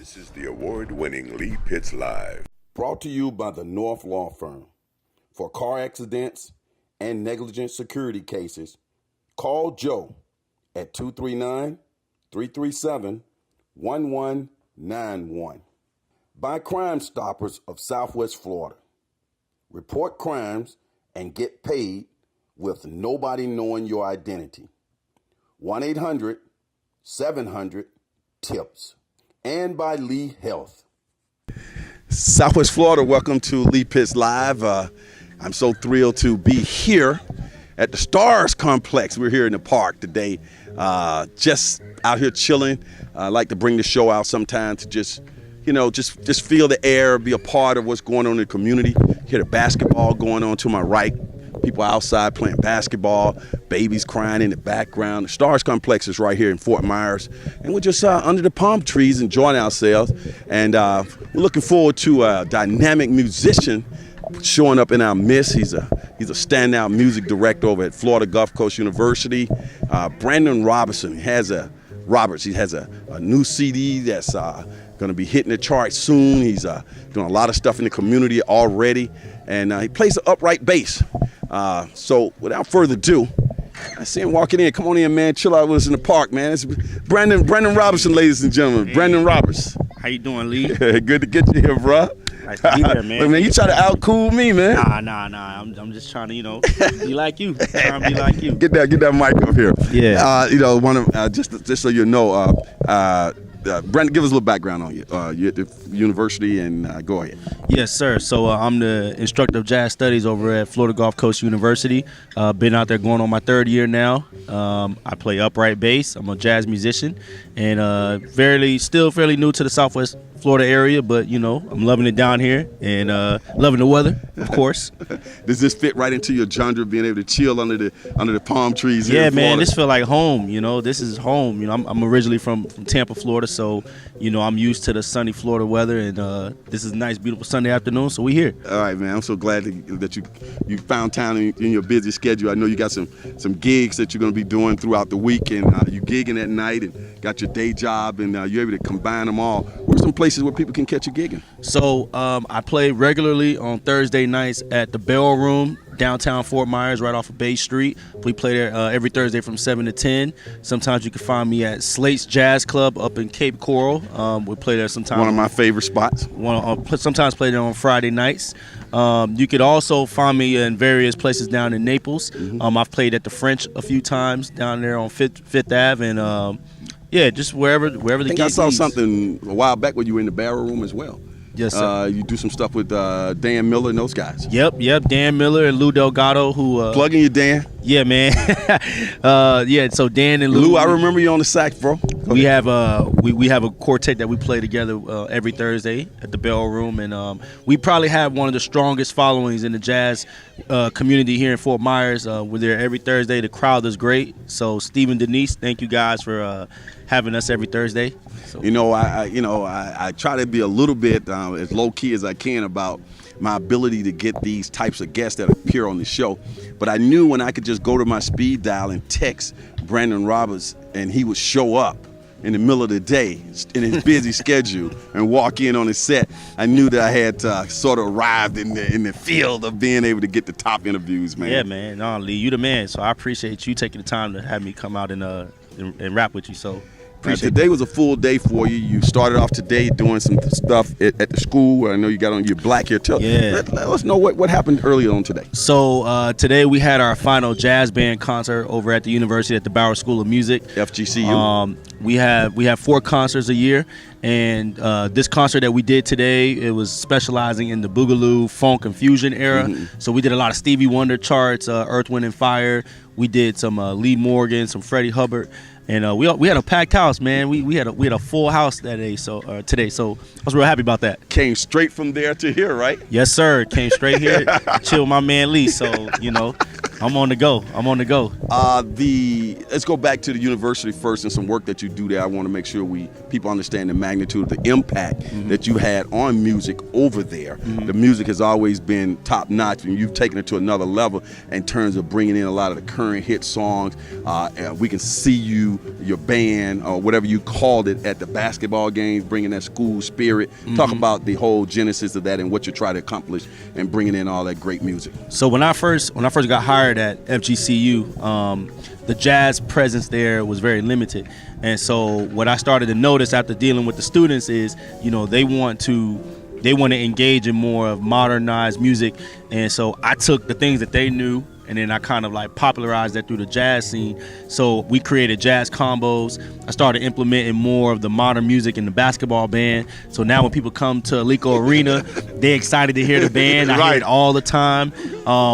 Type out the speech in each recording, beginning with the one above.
This is the award-winning Lee Pitts Live. Brought to you by the North Law Firm. For car accidents and negligent security cases, call Joe at 239-337-1191. By Crime Stoppers of Southwest Florida. Report crimes and get paid with nobody knowing your identity. 1-800-700-TIPS. And by Lee Health. Southwest Florida, welcome to Lee Pitts Live. I'm so thrilled to be here at the Stars Complex. We're here in the park today, just out here chilling. I like to bring the show out sometimes to just feel the air, be a part of what's going on in the community. Hear the basketball going on to my right. People outside playing basketball, babies crying in the background. The Stars Complex is right here in Fort Myers, and we're just under the palm trees enjoying ourselves. And we're looking forward to a dynamic musician showing up in our midst. He's a standout music director over at Florida Gulf Coast University. Brandon Robertson has a new CD that's going to be hitting the charts soon. He's doing a lot of stuff in the community already, and he plays the upright bass. So without further ado, I see him walking in. Come on in, man. Chill out with us in the park, man. It's Brandon Robertson, ladies and gentlemen. Hey. Brandon Roberts. How you doing, Lee? Good to get you here, bro. Nice to be here, man. Look, man, you try to out-cool me, man. Nah. I'm just trying to, be like you. Trying to be like you. Get that mic up here. Yeah. Just so you know, Brandon, give us a little background on you. You're at the university, and go ahead. Yes, sir. So I'm the instructor of jazz studies over at Florida Gulf Coast University. Been out there going on my third year now. I play upright bass. I'm a jazz musician, and still fairly new to the Southwest Florida area, but I'm loving it down here and loving the weather, of course. Does this fit right into your genre, being able to chill under the palm trees here in Florida? Yeah, man, this feel like home. This is home. I'm originally from Tampa, Florida, so I'm used to the sunny Florida weather, and this is a nice, beautiful Sunday afternoon, so we here. All right, man. I'm so glad that you found time in your busy schedule. I know you got some gigs that you're going to be doing throughout the week, and you gigging at night and got your day job, and you're able to combine them all. What are some places where people can catch you gigging? So I play regularly on Thursday nights at the Bell Room, downtown Fort Myers, right off of Bay Street. We play there every Thursday from 7 to 10. Sometimes you can find me at Slate's Jazz Club up in Cape Coral. We play there sometimes. One of my favorite spots. Sometimes play there on Friday nights. You could also find me in various places down in Naples. Mm-hmm. I've played at the French a few times down there on Fifth Ave, and just wherever the gig I think I saw leads. Something a while back when you were in the Barrel Room as well. Yes, sir. You do some stuff with Dan Miller and those guys. Yep. Dan Miller and Lou Delgado, who plugging you, Dan. Yeah, man. So Dan and Lou, I remember you on the sax, bro. We have a quartet that we play together every Thursday at the Bell Room, and we probably have one of the strongest followings in the jazz community here in Fort Myers. We're there every Thursday. The crowd is great. So Steve and Denise, thank you guys for having us every Thursday. So. I try to be a little bit as low key as I can about my ability to get these types of guests that appear on the show. But I knew when I could just go to my speed dial and text Brandon Roberts, and he would show up in the middle of the day in his busy schedule and walk in on his set, I knew that I had sort of arrived in the field of being able to get the top interviews, man. Yeah, man. No, Lee, you the man. So I appreciate you taking the time to have me come out and rap with you. So. Today was a full day for you. You started off today doing some stuff at the school. I know you got on your black hair. Let us know what happened earlier on today. So today we had our final jazz band concert over at the university at the Bauer School of Music. FGCU. We have 4 concerts a year, and this concert that we did today, it was specializing in the boogaloo, funk, and fusion era. Mm-hmm. So we did a lot of Stevie Wonder charts, Earth, Wind, and Fire. We did some Lee Morgan, some Freddie Hubbard. And we had a packed house, man. We had a full house today, so I was real happy about that. Came straight from there to here, right? Yes, sir. Came straight here, chill with my man Lee. So I'm on the go. Let's go back to the university first and some work that you do there. I want to make sure people understand the magnitude of the impact that you had on music over there. The music has always been top notch, and you've taken it to another level in terms of bringing in a lot of the current hit songs. And we can see your band, or whatever you called it, at the basketball games, bringing that school spirit. Talk about the whole genesis of that and what you try to accomplish and bringing in all that great music. So when I first got hired at FGCU, the jazz presence there was very limited. And so what I started to notice after dealing with the students is, they want to engage in more of modernized music. And so I took the things that they knew, and then I kind of like popularized that through the jazz scene. So we created jazz combos. I started implementing more of the modern music in the basketball band. So now when people come to Alico Arena, they're excited to hear the band. I hear it all the time.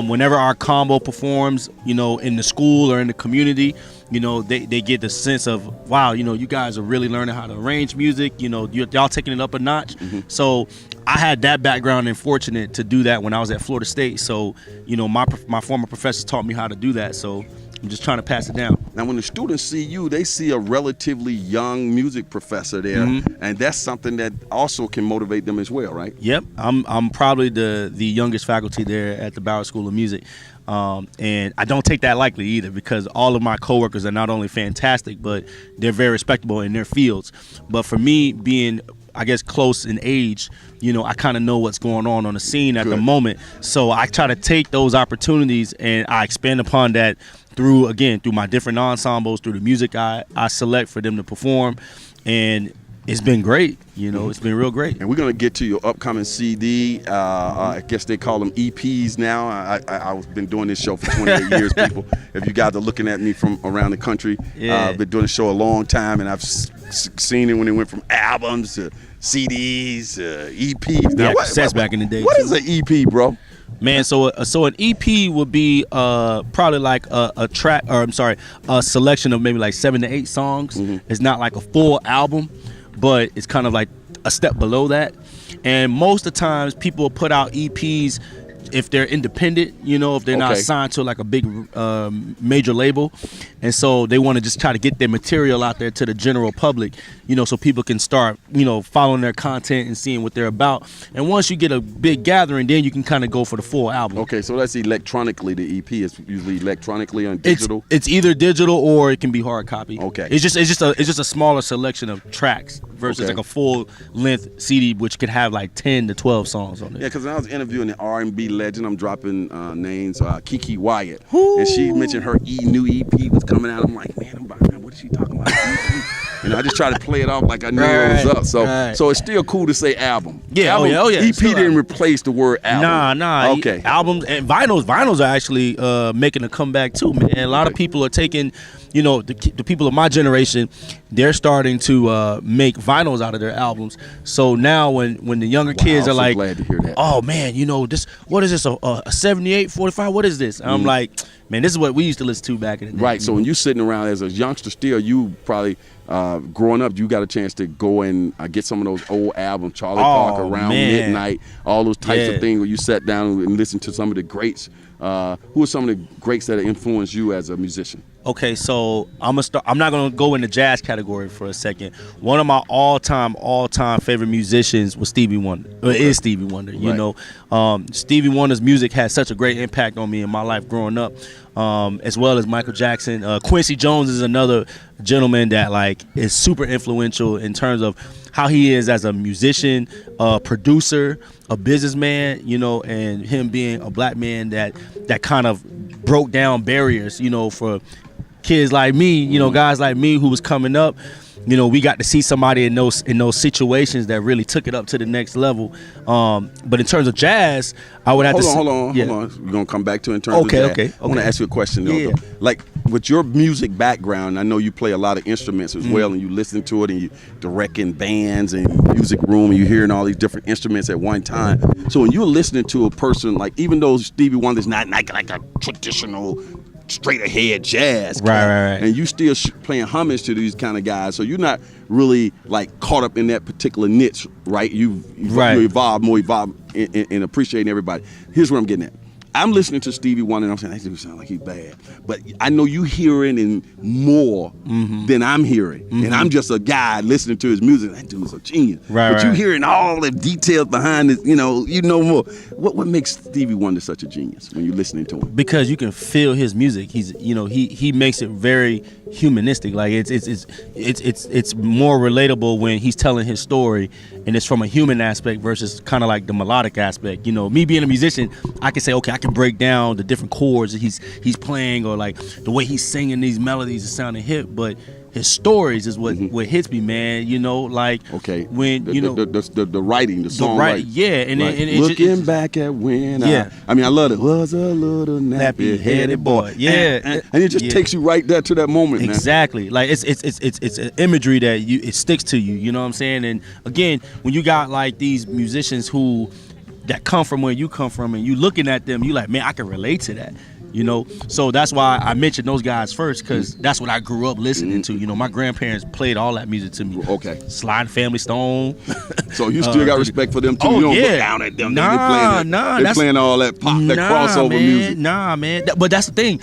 Whenever our combo performs, in the school or in the community, they get the sense of, wow, you guys are really learning how to arrange music. Y'all taking it up a notch. So I had that background and fortunate to do that when I was at Florida State. So, my former professors taught me how to do that. So I'm just trying to pass it down. Now, when the students see you, they see a relatively young music professor there, and that's something that also can motivate them as well, right? Yep, I'm probably the youngest faculty there at the Bauer School of Music. And I don't take that lightly either, because all of my coworkers are not only fantastic, but they're very respectable in their fields. But for me, being, I guess, close in age, I kind of know what's going on the scene at the moment. So I try to take those opportunities and I expand upon that through my different ensembles, through the music I select for them to perform. And it's been great. It's been real great. And we're going to get to your upcoming CD. I guess they call them EPs now. I've been doing this show for 28 years, people. If you guys are looking at me from around the country, I've been doing the show a long time, and I've seen it when it went from albums to CDs, EPs. Now, cassettes back in the day. What is an EP, bro? Man, so an EP would be probably like a selection of maybe like 7 to 8 songs. It's not like a full album, but it's kind of like a step below that. And most of the times people put out EPs if they're independent, if they're not signed to like a big major label. And so they want to just try to get their material out there to the general public, so people can start, following their content and seeing what they're about. And once you get a big gathering, then you can kind of go for the full album. Okay, so that's electronically. The EP is usually electronically on digital. It's either digital or it can be hard copy. Okay. It's just a smaller selection of tracks versus like a full length CD, which could have like 10 to 12 songs on it. Yeah, because I was interviewing the R&B legend. I'm dropping names. Kiki Wyatt, and she mentioned her new EP was coming out. I'm like, man, what is she talking about? I just try to play it off like I knew it was up. So it's still cool to say album. Yeah, album, oh yeah. EP didn't replace the word album. Nah. Okay. Albums and vinyls are actually making a comeback too, man. A lot of people are taking, the people of my generation, they're starting to make vinyls out of their albums. So now when the younger kids are like, glad to hear that. Oh man, what is this? A 78, 45? What is this? And I'm like, man, this is what we used to listen to back in the day. Right. So when you're sitting around as a youngster still, you probably growing up, you got a chance to go and get some of those old albums, Charlie Parker, Around Midnight, all those types of things where you sat down and listened to some of the greats. Who are some of the greats that have influenced you as a musician? Okay, so I'm not gonna go in the jazz category for a second. One of my all-time favorite musicians was Stevie Wonder. Is Stevie Wonder? You know, Stevie Wonder's music had such a great impact on me in my life growing up, as well as Michael Jackson. Quincy Jones is another gentleman that like is super influential in terms of how he is as a musician, a producer, a businessman, and him being a black man that kind of broke down barriers, for kids like me, guys like me who was coming up. We got to see somebody in those situations that really took it up to the next level. But in terms of jazz, I would have to hold on. We're gonna come back to in terms of jazz. Okay. I want to ask you a question though. Like with your music background, I know you play a lot of instruments as well, and you listen to it, and you directing bands and music room, and you hearing all these different instruments at one time. So when you're listening to a person, like even though Stevie Wonder's not like a traditional straight ahead jazz, right, and you still playing homage to these kind of guys, so you're not really like caught up in that particular niche, right? You evolved in appreciating everybody. Here's where I'm getting at. I'm listening to Stevie Wonder and I'm saying, that dude sound like he's bad. But I know you hearing and more than I'm hearing. And I'm just a guy listening to his music. That dude's a genius. But you hearing all the details behind it, you know more. What makes Stevie Wonder such a genius when you're listening to him? Because you can feel his music. He's, he makes it very humanistic. Like it's more relatable when he's telling his story, and it's from a human aspect versus kind of like the melodic aspect. Me being a musician, I can say, okay, I can break down the different chords that he's playing, or like the way he's singing these melodies is sounding hip, but his stories is what hits me, man. Like when the writing, the song, right? Yeah, and like, and looking back at when I mean, I love it. Was a little nappy-headed boy. Yeah, and it just takes you right there to that moment, exactly. Man. Like it's an imagery that it sticks to you. You know what I'm saying? And again, when you got like these musicians that come from where you come from, and you looking at them, you like, man, I can relate to that. So that's why I mentioned those guys first, because that's what I grew up listening to. My grandparents played all that music to me. Okay. Slide Family Stone. So you still got respect for them too? Oh, you don't yeah. look down at them. Nah. They're playing all that pop, that crossover music. Nah, man. But that's the thing.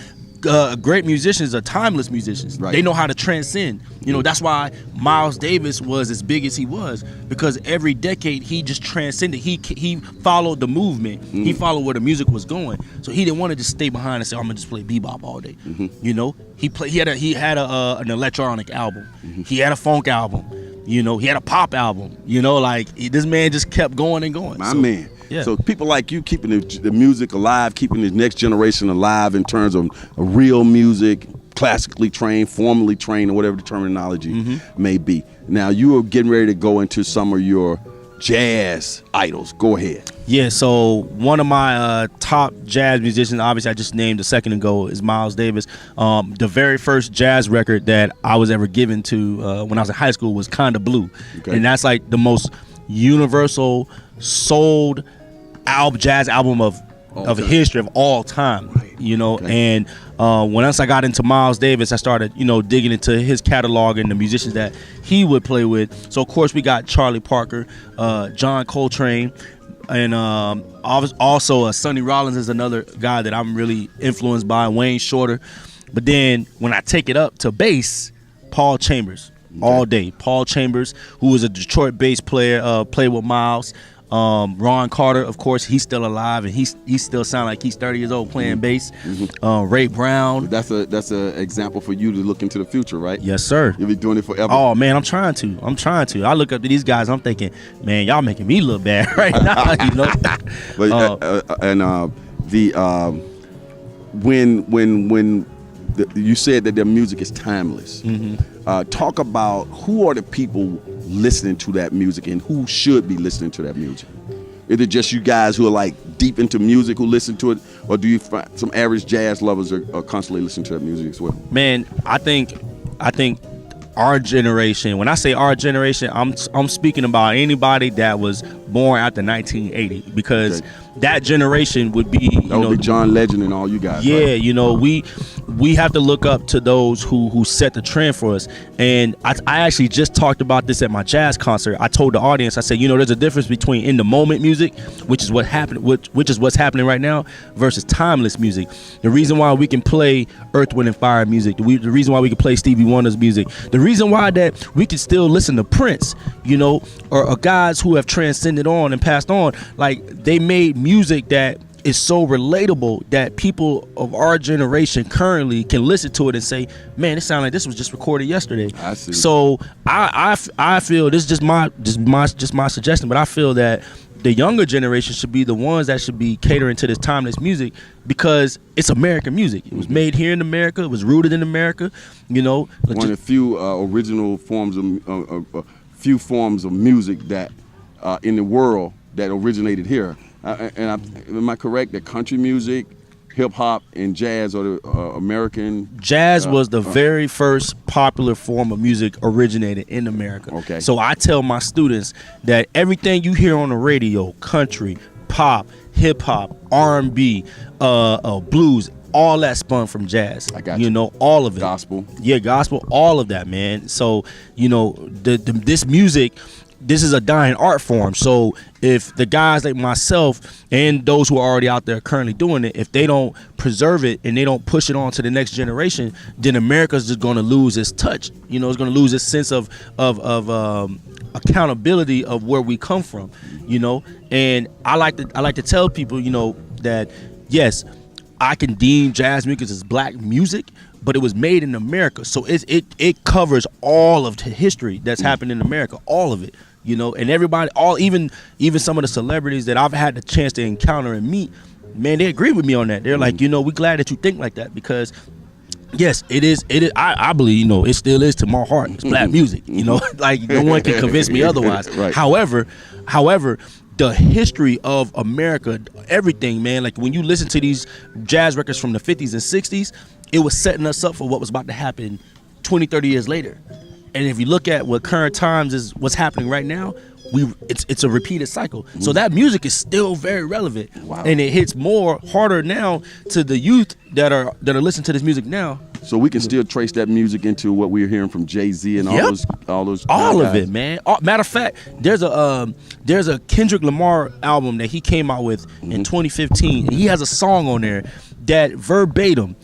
Great musicians are timeless musicians. Right. They know how to transcend. That's why Miles Davis was as big as he was, because every decade he just transcended. He followed the movement. He followed where the music was going. So he didn't want to just stay behind and say, I'm gonna just play bebop all day. He had an electronic album. He had a funk album. He had a pop album. This man just kept going and going. My man. Yeah. So people like you keeping the music alive, keeping the next generation alive in terms of real music, classically trained, formally trained, or whatever the terminology may be. Now you are getting ready to go into some of your jazz idols. Go ahead. Yeah, so one of my top jazz musicians, obviously I just named a second ago, is Miles Davis. The very first jazz record that I was ever given to when I was in high school was Kinda Blue. Okay. And that's like the most universal sold jazz album of history of all time. And once I got into Miles Davis, I started digging into his catalog and the musicians that he would play with. So of course we got Charlie Parker, John Coltrane, and also Sonny Rollins is another guy that I'm really influenced by, Wayne Shorter. But then when I take it up to bass, Paul Chambers. All day. Paul Chambers, who was a Detroit bass player, played with Miles. Ron Carter, of course, he's still alive, and he still sound like he's 30 years old playing bass. Ray Brown. That's a example for you to look into the future, right? Yes, sir. You'll be doing it forever. Oh man, I'm trying to. I look up to these guys. I'm thinking, man, y'all making me look bad right now. When you said that their music is timeless. Talk about who are the people listening to that music and who should be listening to that music. Is it just you guys who are like deep into music who listen to it, or do you find some average jazz lovers are constantly listening to that music as well? Man, I think our generation, when I say our generation, I'm speaking about anybody that was born after 1980, because that generation would be would be John Legend and all you guys. Yeah, right? We have to look up to those who set the trend for us. And I actually just talked about this at my jazz concert. I told the audience, I said, there's a difference between in the moment music, which is what's happening right now, versus timeless music. The reason why we can play Earth, Wind and Fire music, the reason why we can play Stevie Wonder's music, the reason why that we can still listen to Prince, or guys who have transcended on and passed on, like they made music that is so relatable that people of our generation currently can listen to it and say, man, it sounds like this was just recorded yesterday. I see. So I feel, this is just my suggestion, but I feel that the younger generation should be the ones that should be catering to this timeless music, because it's American music. It was made here in America. It was rooted in America. One of the few original forms of music that in the world that originated here. Am I correct that country music, hip hop, and jazz are the American? Jazz was the very first popular form of music originated in America. Okay. So I tell my students that everything you hear on the radio, country, pop, hip hop, R&B, blues, all that spun from jazz. I got you. All of it. Gospel. Yeah, gospel, all of that, man. So, this music this is a dying art form. So if the guys like myself and those who are already out there currently doing it, if they don't preserve it and they don't push it on to the next generation, then America's just going to lose its touch. You know, it's going to lose its sense of accountability of where we come from. You know, and I like to tell people, you know, that yes, I can deem jazz music as black music, but it was made in America, so it covers all of the history that's happened in America, all of it, you know. And everybody, even some of the celebrities that I've had the chance to encounter and meet, man, they agree with me on that. They're like, you know, we're glad that you think like that, because yes, it is. I believe, you know, it still is to my heart. It's black music, you know. Like, no one can convince me otherwise. Right. However, the history of America, everything, man, like when you listen to these jazz records from the 50s and 60s, it was setting us up for what was about to happen 20, 30 years later. And if you look at what current times is what's happening right now, it's a repeated cycle. So that music is still very relevant. Wow. And it hits harder now to the youth that are listening to this music now. So we can still trace that music into what we're hearing from Jay-Z and all those all guys. of it, man. Matter of fact, there's a Kendrick Lamar album that he came out with in 2015. And he has a song on there that verbatim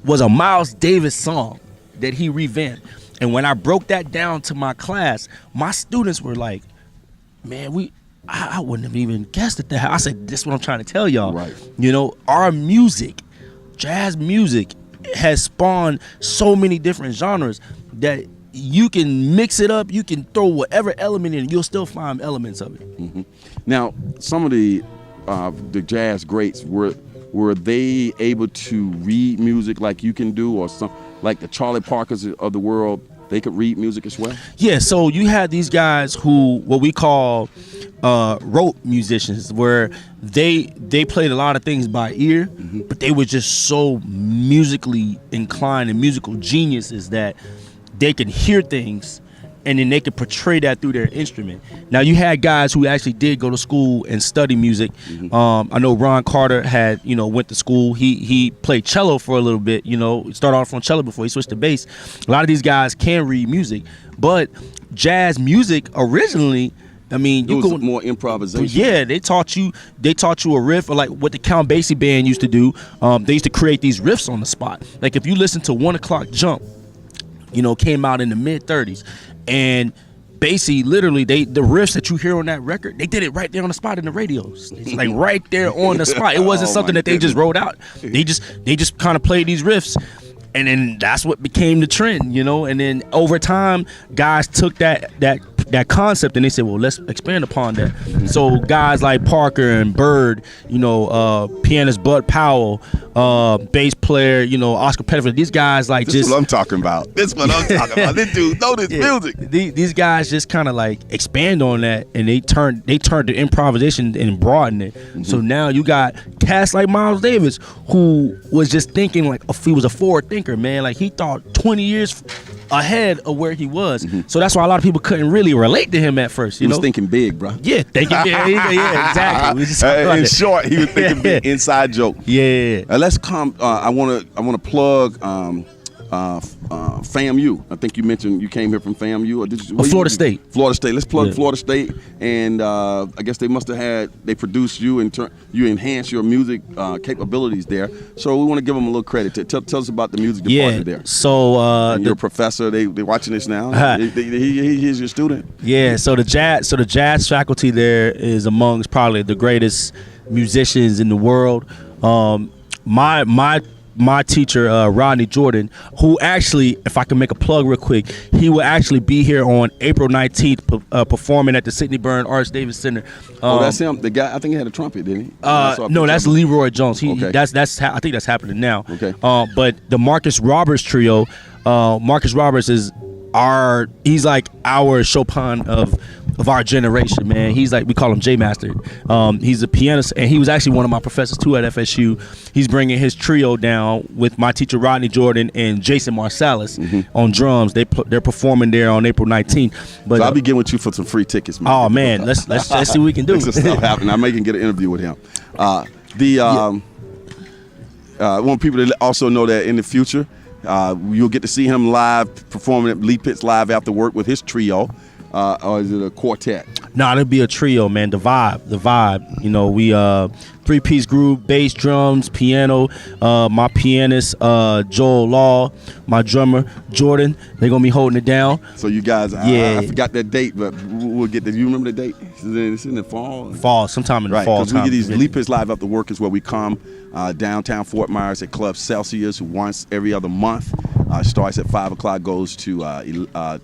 was a Miles Davis song that he revamped. And when I broke that down to my class, my students were like, man, I wouldn't have even guessed at that. I said, this is what I'm trying to tell y'all. Right. You know, our music, jazz music, has spawned so many different genres that you can mix it up, you can throw whatever element in, you'll still find elements of it. Mm-hmm. Now, some of the jazz greats, were they able to read music like you can do, or some like the Charlie Parkers of the world? They could read music as well? Yeah, so you had these guys who, what we call rote musicians, where they played a lot of things by ear, but they were just so musically inclined and musical geniuses that they could hear things and then they could portray that through their instrument. Now, you had guys who actually did go to school and study music. I know Ron Carter went to school. He played cello for a little bit, started off on cello before he switched to bass. A lot of these guys can read music, but jazz music originally, I mean, it was more improvisation. Yeah, they taught you a riff, or like what the Count Basie band used to do. They used to create these riffs on the spot. Like if you listen to 1 O'Clock Jump, came out in the mid-30s. And Basie, literally, the riffs that you hear on that record, they did it right there on the spot in the radios. It's like right there on the spot. It wasn't something that they just wrote out. They just kind of played these riffs, and then that's what became the trend, And then over time, guys took that concept and they said, well, let's expand upon that. So guys like Parker and Bird, pianist Bud Powell, bass player, Oscar Pettiford, these guys like this is what I'm talking about. This dude know this music. These guys just kind of like expand on that, and they turned to improvisation and broadened it. So now you got cats like Miles Davis, who was just thinking like he was a forward thinker, man. Like he thought 20 years ahead of where he was. So that's why a lot of people couldn't really relate to him at first. He was thinking big, bro. Yeah, thinking big. Yeah, exactly. In short, he was thinking big. Inside joke. Yeah. Let's come. I want to plug FAMU. I think you mentioned you came here from FAMU. Or did you, Florida State. Florida State. Let's plug Florida State. And I guess they must have they produced you and you enhanced your music capabilities there. So we want to give them a little credit. Tell us about the music department there. So and your professor, they're watching this now. He's your student. Yeah. So the jazz faculty there is amongst probably the greatest musicians in the world. My teacher, Rodney Jordan, who actually, if I can make a plug real quick, he will actually be here on April 19th performing at the Sidney Byrne Arts Davis Center. That's him. The guy, I think he had a trumpet, didn't he? No, that's Leroy Jones. Okay. I think that's happening now. Okay. But the Marcus Roberts trio, Marcus Roberts he's like our Chopin of our generation, man. He's like, we call him J Master. He's a pianist, and he was actually one of my professors too at FSU. He's bringing his trio down with my teacher Rodney Jordan and Jason Marsalis on drums. They're performing there on April 19th. But so I'll be getting with you for some free tickets, man. Oh man, let's see what we can do. Make some stuff happen. I may can get an interview with him. I want people to also know that in the future, you'll get to see him live performing at Lee Pitts Live After Work with his trio. or is it a quartet? Nah, it'll be a trio, man. The vibe. You know, we 3-piece group, bass, drums, piano. My pianist, Joel Law, my drummer, Jordan. They're gonna be holding it down. So you guys, Yeah. I forgot that date, but we'll get that. You remember the date? It's in the fall. Fall, sometime in the Right, fall because we time. get these Lee Pitts Live After Work is where we come downtown Fort Myers at Club Celsius once every other month. Starts at 5 o'clock, goes to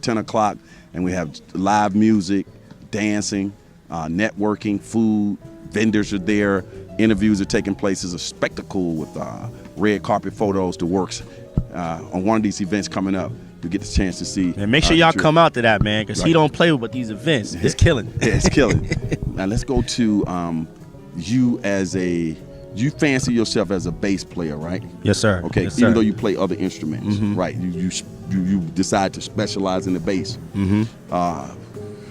10 o'clock, and we have live music, dancing, networking, food, vendors are there, interviews are taking place. It's a spectacle with red carpet photos, the works. On one of these events coming up, you get the chance to see. And make sure y'all come out to that, man, because he don't play with these events. It's killing. Yeah, it's killing. Now let's go to you fancy yourself as a bass player, right? Yes, sir. Okay, yes, even sir. though you play other instruments, right? You decide to specialize in the bass.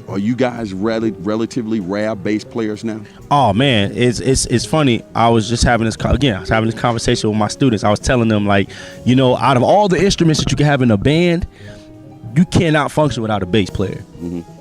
Are you guys relatively rare bass players now? Oh man, it's funny. I was just having this conversation with my students. I was telling them, like, you know, out of all the instruments that you can have in a band, you cannot function without a bass player.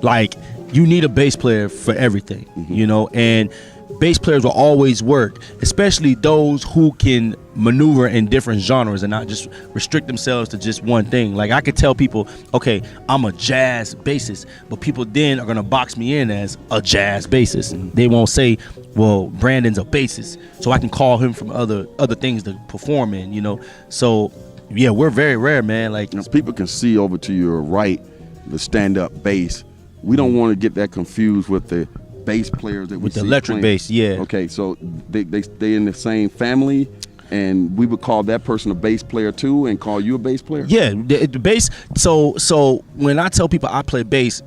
Like, you need a bass player for everything, you know, and bass players will always work, especially those who can maneuver in different genres and not just restrict themselves to just one thing. Like, I could tell people, okay, I'm a jazz bassist, but people then are gonna box me in as a jazz bassist. They won't say, well, Brandon's a bassist, so I can call him from other things to perform in, you know. So yeah, we're very rare, man. Like, As people can see over to your right, the stand-up bass. We don't want to get that confused with the bass players that we with the see electric playing. bass, yeah. Okay, so they in the same family, and we would call that person a bass player too, and call you a bass player. Yeah, the bass. So when I tell people I play bass,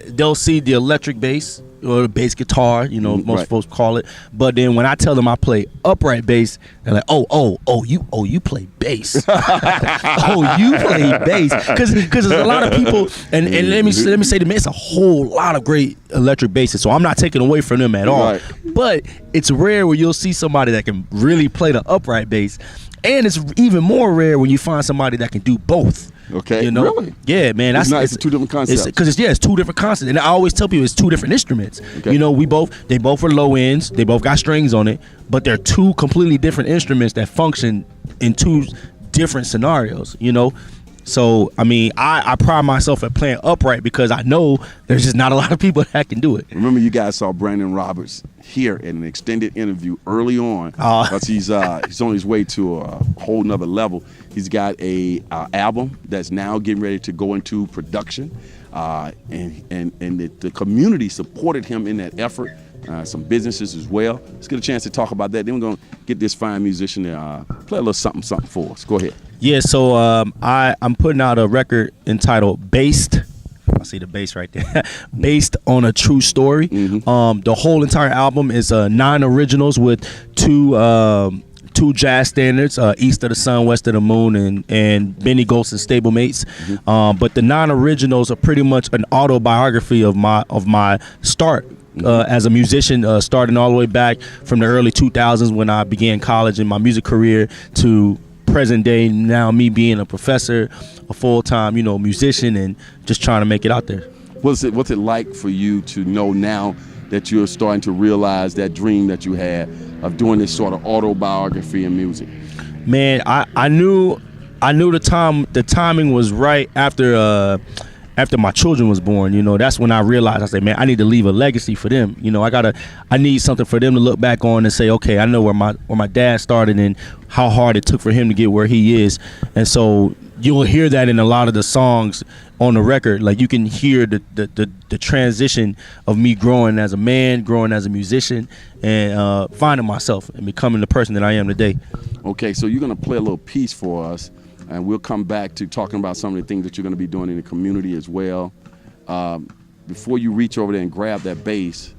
they'll see the electric bass or the bass guitar, you know, most right. folks call it. But then when I tell them I play upright bass, they're like, you play bass. Oh, you play bass, because there's a lot of people, and let me say to me, it's a whole lot of great electric bassists. So I'm not taking away from them at all. Right. But it's rare where you'll see somebody that can really play the upright bass, and it's even more rare when you find somebody that can do both. Okay, You know? really? Yeah, man. It's two different concepts. Because it's two different concepts, and I always tell people it's two different instruments. Okay. You know, they both are low ends, they both got strings on it, but they're two completely different instruments that function in two different scenarios. You know, so I mean, I pride myself at playing upright because I know there's just not a lot of people that can do it. Remember, you guys saw Brandon Roberts here in an extended interview early on, because he's on his way to a whole nother level. He's got a album that's now getting ready to go into production, and the community supported him in that effort. Some businesses as well. Let's get a chance to talk about that. Then we're gonna get this fine musician to play a little something for us. Go ahead. Yeah, so I'm putting out a record entitled Based. I see the bass right there. Based on a true story. The whole entire album is 9 originals with two jazz standards, East of the Sun, West of the Moon, and Benny Golson stablemates. But the 9 originals are pretty much an autobiography of my start as a musician, starting all the way back from the early 2000s when I began college and my music career to present day now, me being a professor, a full-time, you know, musician, and just trying to make it out there. What's it like for you to know now that you're starting to realize that dream that you had of doing this sort of autobiography in music? Man, I knew the timing was right after my children was born. You know, that's when I realized, I said, man, I need to leave a legacy for them. You know, I need something for them to look back on and say, okay, I know where my dad started and how hard it took for him to get where he is. And so you'll hear that in a lot of the songs on the record. Like, you can hear the transition of me growing as a man, growing as a musician, and finding myself and becoming the person that I am today. Okay, so you're gonna play a little piece for us, and we'll come back to talking about some of the things that you're gonna be doing in the community as well. Before you reach over there and grab that bass,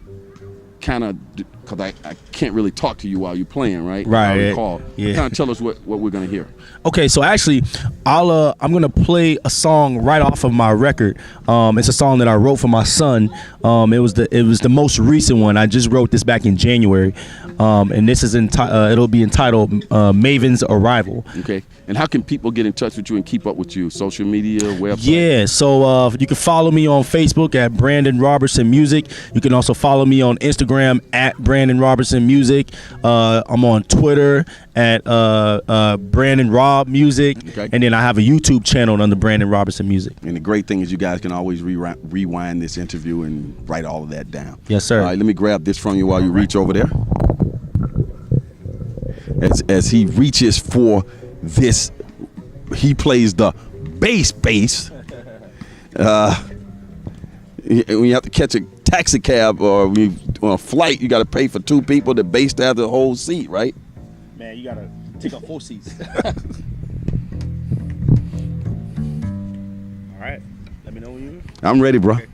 kind of because I can't really talk to you while you're playing, right? Right. I recall. Yeah. Kind of tell us what we're gonna hear. Okay, so actually, I'm gonna play a song right off of my record. It's a song that I wrote for my son. It was the most recent one. I just wrote this back in January, and this is it'll be entitled "Mavens Arrival." Okay. And how can people get in touch with you and keep up with you? Social media, website? Yeah, so you can follow me on Facebook at Brandon Robertson Music. You can also follow me on Instagram at Brandon Robertson Music. I'm on Twitter at Brandon Rob Music. Okay. And then I have a YouTube channel under Brandon Robertson Music. And the great thing is you guys can always rewind this interview and write all of that down. Yes, sir. All right, let me grab this from you while you reach over there. As he reaches for this, he plays the bass. When you have to catch a taxi cab or on a flight, you got to pay for two people. The bass to have the whole seat, right? Man, you gotta take up 4 seats. All right, let me know when you're. I'm ready, bro. Okay.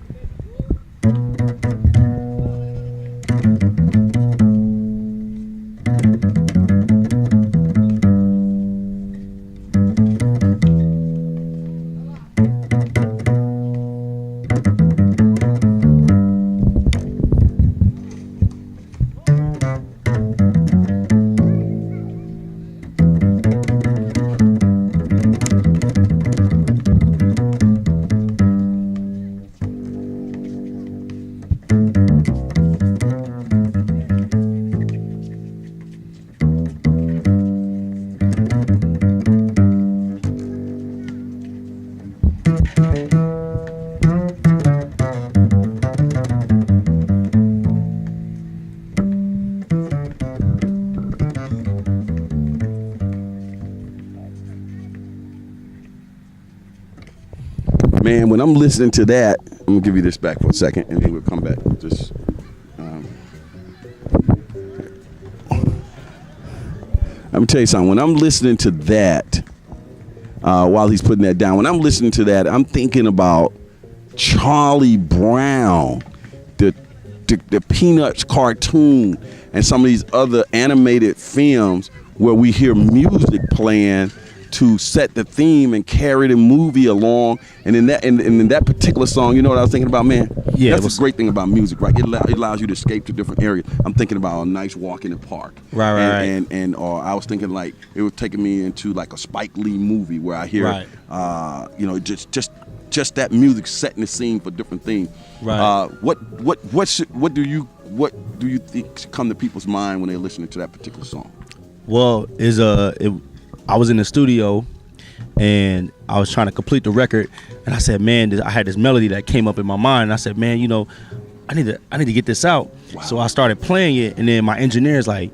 Man, when I'm listening to that, I'm gonna give you this back for a second, and then we'll come back. Just, let me tell you something. When I'm listening to that, while he's putting that down, when I'm listening to that, I'm thinking about Charlie Brown, the Peanuts cartoon, and some of these other animated films where we hear music playing to set the theme and carry the movie along. And in that particular song, you know what I was thinking about, man? Yeah, that's the great thing about music, right? It allows you to escape to different areas. I'm thinking about a nice walk in the park, Right. Or I was thinking like it was taking me into like a Spike Lee movie where I hear, just that music setting the scene for different things. Right. What do you think should come to people's mind when they're listening to that particular song? Well, I was in the studio and I was trying to complete the record, and I said, man, I had this melody that came up in my mind, and I said, man, I need to get this out. Wow. So I started playing it, and then my engineer's like,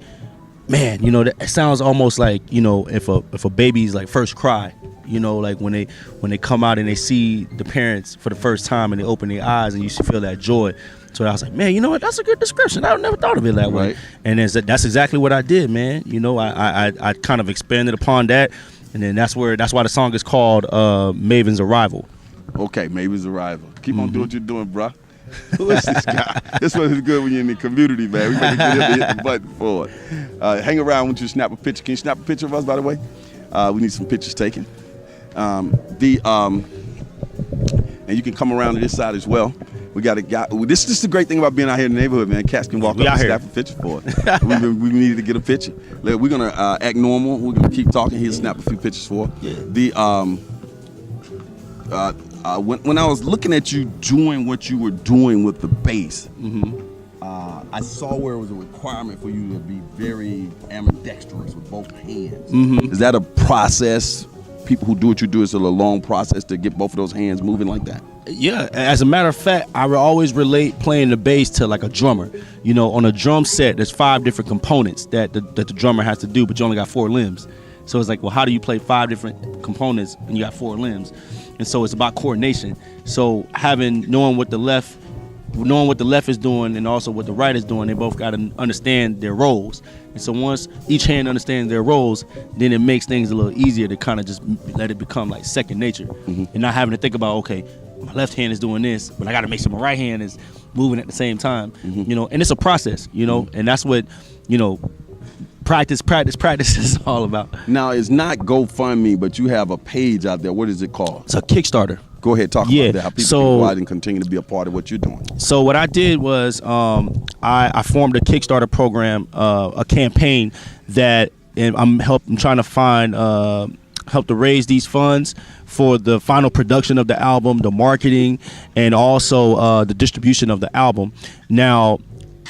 man, that sounds almost like, if a baby's like first cry, like when they come out and they see the parents for the first time and they open their eyes and you feel that joy. So I was like, man, you know what? That's a good description. I never thought of it that way. Right. And that's exactly what I did, man. I kind of expanded upon that, and then that's why the song is called Mavens Arrival. Okay, Mavens Arrival. Keep on doing what you're doing, bro. Who is this guy? This one is good when you're in the community, man. We better get him to hit the button for it. Hang around. I want you to snap a picture. Can you snap a picture of us, by the way? We need some pictures taken. And you can come around to this side as well. We got a guy. This is the great thing about being out here in the neighborhood, man. Cats can walk up and snap a picture for us. we needed to get a picture. We're gonna act normal. We're gonna keep talking. He'll snap a few pictures for us. Yeah. When I was looking at you doing what you were doing with the bass, I saw where it was a requirement for you to be very ambidextrous with both hands. Is that a process? People who do what you do, is it a long process to get both of those hands moving like that? Yeah, as a matter of fact, I would always relate playing the bass to like a drummer. On a drum set, there's 5 different components that the drummer has to do, but you only got 4 limbs. So it's like, well, how do you play 5 different components and you got 4 limbs? And so it's about coordination. So knowing what the left is doing and also what the right is doing, they both got to understand their roles. And so once each hand understands their roles, then it makes things a little easier to kind of just let it become like second nature, and not having to think about, okay, my left hand is doing this, but I got to make sure my right hand is moving at the same time, you know, and it's a process, you know, and that's what, you know, practice is all about. Now, it's not GoFundMe, but you have a page out there. What is it called? It's a Kickstarter. Go ahead, talk about that. How people can go out and continue to be a part of what you're doing. So what I did was I formed a Kickstarter program, a campaign that I'm trying to find help to raise these funds for the final production of the album, the marketing, and also the distribution of the album. Now,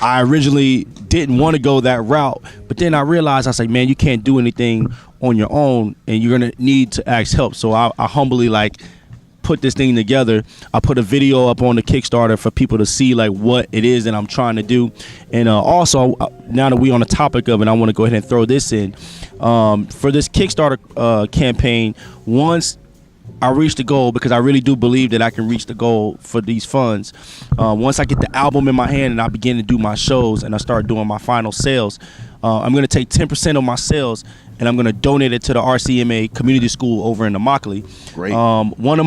I originally didn't want to go that route, but then I realized, I was like, man, you can't do anything on your own, and you're gonna need to ask help. So I humbly put this thing together. I put a video up on the Kickstarter for people to see what it is that I'm trying to do. And also, now that we're on the topic of it, I want to go ahead and throw this in. For this Kickstarter campaign, once I reach the goal, because I really do believe that I can reach the goal for these funds. Once I get the album in my hand and I begin to do my shows and I start doing my final sales, I'm going to take 10% of my sales and I'm going to donate it to the RCMA Community School over in Immokalee. Great. One of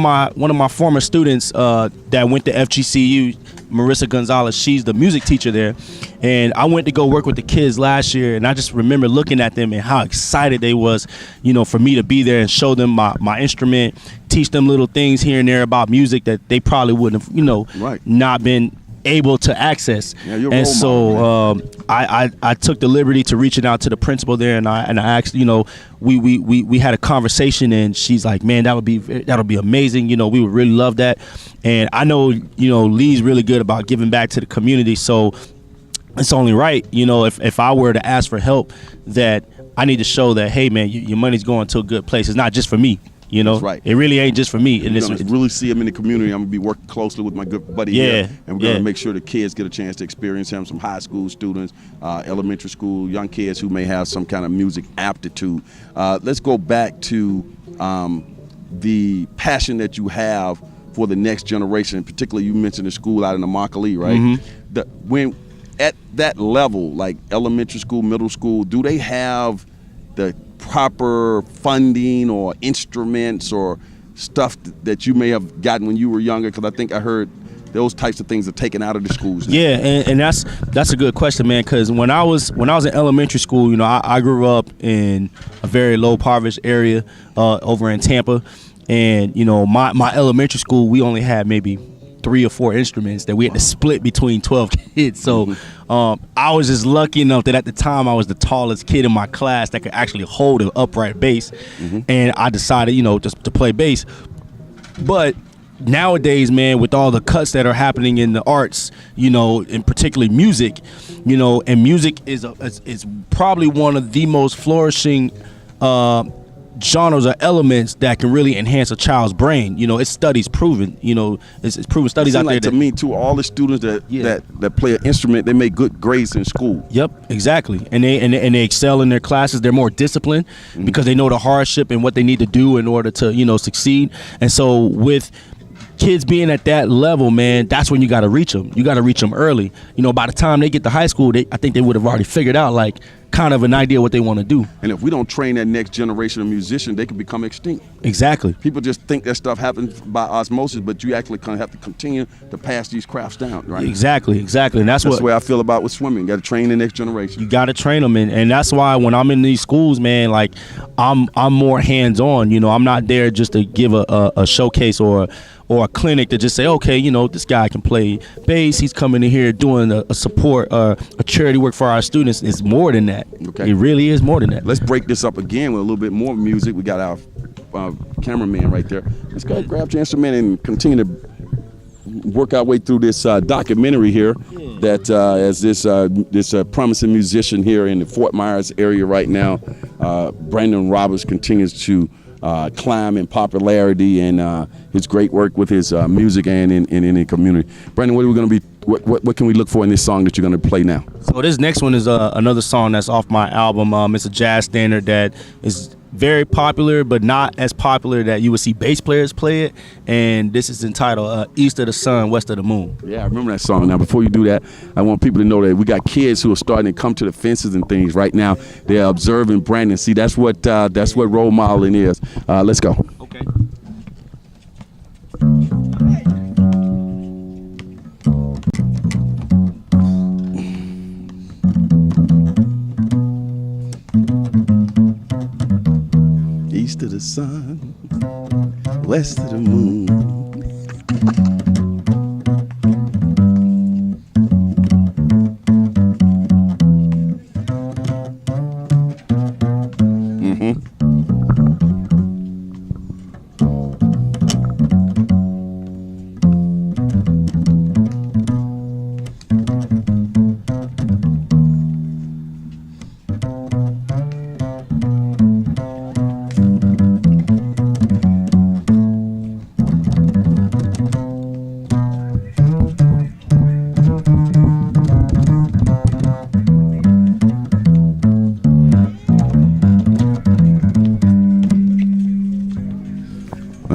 my former students that went to FGCU, Marissa Gonzalez, she's the music teacher there, and I went to go work with the kids last year, and I just remember looking at them and how excited they was, you know, for me to be there and show them my instrument, teach them little things here and there about music that they probably wouldn't have, you know, not been able to access. And so I took the liberty to reaching out to the principal there, and I asked, you know, we had a conversation, and she's like, man, that'll be amazing, you know, we would really love that. And I know, you know, Lee's really good about giving back to the community, so it's only right, you know, if I were to ask for help, that I need to show that, hey man, your money's going to a good place. It's not just for me. You know, it really ain't just for me. And you're gonna really see him in the community. I'm gonna be working closely with my good buddy here, and we're gonna make sure the kids get a chance to experience him. Some high school students, elementary school, young kids who may have some kind of music aptitude. Let's go back to the passion that you have for the next generation. Particularly, you mentioned the school out in Immokalee, right? When at that level, like elementary school, middle school, do they have the proper funding or instruments or stuff that you may have gotten when you were younger? Because I think I heard those types of things are taken out of the schools now. Yeah, and that's a good question, man. Because when I was in elementary school, you know, I grew up in a very low impoverished area over in Tampa, and you know, my elementary school, we only had maybe 3 or 4 instruments that we had to split between 12 kids. So I was just lucky enough that at the time I was the tallest kid in my class that could actually hold an upright bass. And I decided, you know, just to play bass. But nowadays, man, with all the cuts that are happening in the arts, you know, and particularly music, you know, and music is probably one of the most flourishing genres or elements that can really enhance a child's brain. You know, it's studies proven. You know, it's proven studies out there. To me too, all the students that play an instrument, they make good grades in school. Yep, exactly, and they excel in their classes. They're more disciplined because they know the hardship and what they need to do in order to, you know, succeed. And so with kids being at that level, man, that's when you got to reach them. You got to reach them early. You know, by the time they get to high school, I think they would have already figured out like kind of an idea what they want to do. And if we don't train that next generation of musicians, they can become extinct. Exactly. People just think that stuff happens by osmosis, but you actually kind of have to continue to pass these crafts down, right? Exactly. And that's the way I feel about with swimming. You got to train the next generation. You got to train them, and that's why when I'm in these schools, man, like I'm more hands-on. You know, I'm not there just to give a showcase or a clinic to just say, okay, you know, this guy can play bass. He's coming in here doing a support, a charity work for our students. It's more than that. Okay. It really is more than that. Let's break this up again with a little bit more music. We got our cameraman right there. Let's go grab your instrument and continue to work our way through this documentary here that as this promising musician here in the Fort Myers area right now, Brandon Roberts, continues to climb in popularity and his great work with his music and in the community. Brandon, what are we going to be? What can we look for in this song that you're going to play now? So this next one is another song that's off my album. It's a jazz standard that is very popular, but not as popular that you would see bass players play it. And this is entitled "East of the Sun, West of the Moon." Yeah, I remember that song. Now, before you do that, I want people to know that we got kids who are starting to come to the fences and things right now. They're observing Brandon. See, that's what role modeling is. Let's go. Okay. east of the sun, west of the moon.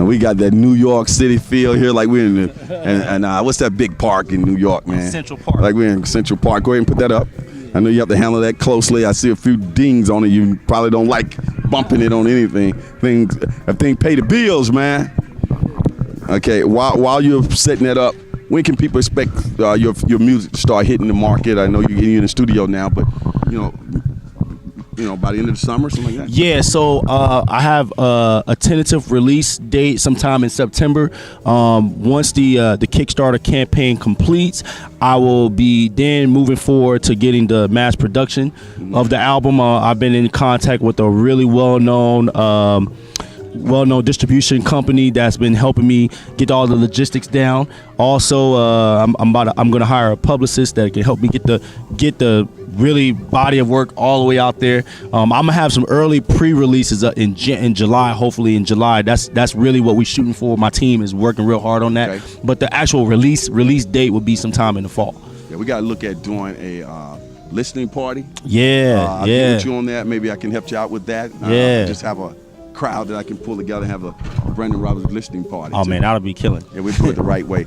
We got that New York City feel here, like we're in the, what's that big park in New York, man? Central Park. Like we're in Central Park. Go ahead and put that up. I know you have to handle that closely. I see a few dings on it. You probably don't like bumping it on anything. Thing pay the bills, man. Okay, while you're setting that up, when can people expect your music to start hitting the market? I know you're in the studio now, but by the end of the summer, something like that? Yeah, so I have a tentative release date sometime in September. Once the Kickstarter campaign completes, I will be then moving forward to getting the mass production of the album. I've been in contact with a really well-known distribution company that's been helping me get all the logistics down. Also, I'm going to hire a publicist that can help me get the really body of work all the way out there. I'm gonna have some early pre-releases in July, hopefully in July. That's really what we're shooting for. My team is working real hard on that. Okay. But the actual release date will be sometime in the fall. Yeah, we got to look at doing a listening party. I'll get with you on that. Maybe I can help you out with that. Just have a crowd that I can pull together and have a Brandon Robertson listening party. Oh, man, that'll be killing. Yeah, we do it the right way.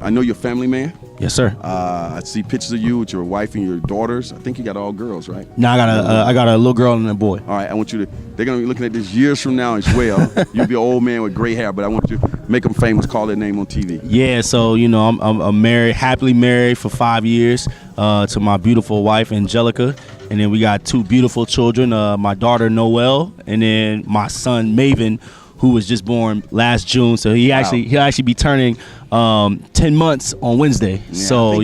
I know you're a family man. Yes, sir. I see pictures of you with your wife and your daughters. I think you got all girls, right? No, I got a little girl and a boy. All right, I want you to. They're gonna be looking at this years from now as well. You'll be an old man with gray hair, but I want you to make them famous. Call their name on TV. Yeah, so I'm married, happily married for 5 years to my beautiful wife Angelica, and then we got 2 beautiful children. My daughter Noelle, and then my son Maven, who was just born last June. So he'll actually be turning 10 months on Wednesday. Yeah, so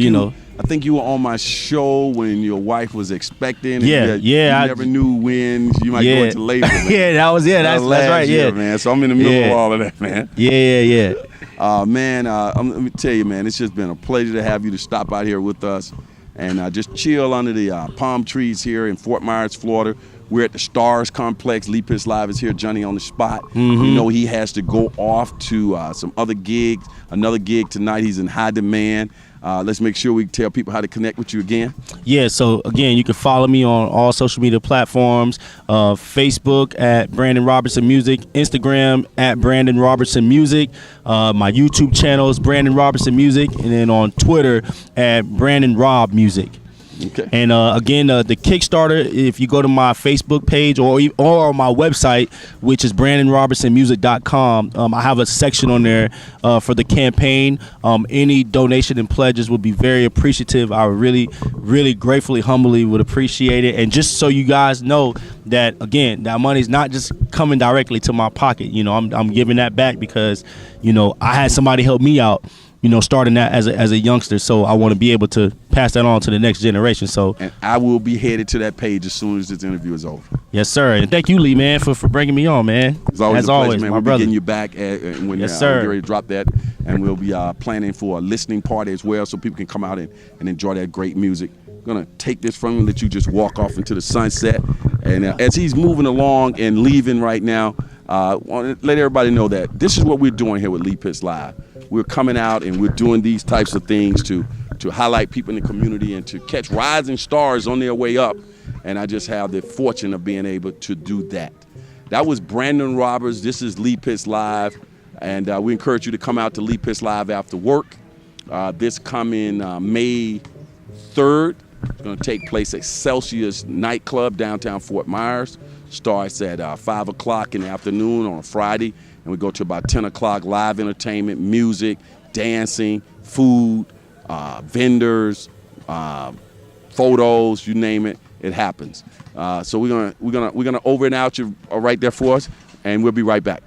I think you were on my show when your wife was expecting. Yeah. You never knew when you might go into labor. Man. That's right. Year, yeah, man. So I'm in the middle of all of that, man. Yeah. Man, let me tell you, man, it's just been a pleasure to have you to stop out here with us and just chill under the palm trees here in Fort Myers, Florida. We're at the Stars Complex. Lee Pitts Live is here. Johnny on the spot. Mm-hmm. He has to go off to some other gigs. Another gig tonight. He's in high demand. Let's make sure we tell people how to connect with you again. Yeah, so again, you can follow me on all social media platforms. Facebook at Brandon Robertson Music. Instagram at Brandon Robertson Music. My YouTube channel is Brandon Robertson Music. And then on Twitter at Brandon Rob Music. Okay. And again, the Kickstarter, if you go to my Facebook page or my website, which is BrandonRobertsonMusic.com, I have a section on there for the campaign. Any donation and pledges would be very appreciative. I really, really gratefully, humbly would appreciate it. And just so you guys know that, again, that money's not just coming directly to my pocket. I'm giving that back because, I had somebody help me out. Starting that as a youngster, so I want to be able to pass that on to the next generation. So, and I will be headed to that page as soon as this interview is over. Yes, sir. And thank you, Lee, man, for bringing me on, man. It's always a pleasure, man. My we'll brother. be getting you back when yes, sir. We're ready to drop that, and we'll be planning for a listening party as well, so people can come out and enjoy that great music. I'm gonna take this from you and let you just walk off into the sunset. And as he's moving along and leaving right now, I want to let everybody know that this is what we're doing here with Lee Pitts Live. We're coming out and we're doing these types of things to highlight people in the community and to catch rising stars on their way up. And I just have the fortune of being able to do that. That was Brandon Roberts. This is Lee Pitts Live. And we encourage you to come out to Lee Pitts Live after work. This coming May 3rd. It's going to take place at Celsius Nightclub, downtown Fort Myers. Starts at 5 o'clock in the afternoon on a Friday, and we go to about 10 o'clock, live entertainment, music, dancing, food, vendors, photos, you name it. it happens. So we're gonna over and out you right there for us, and we'll be right back.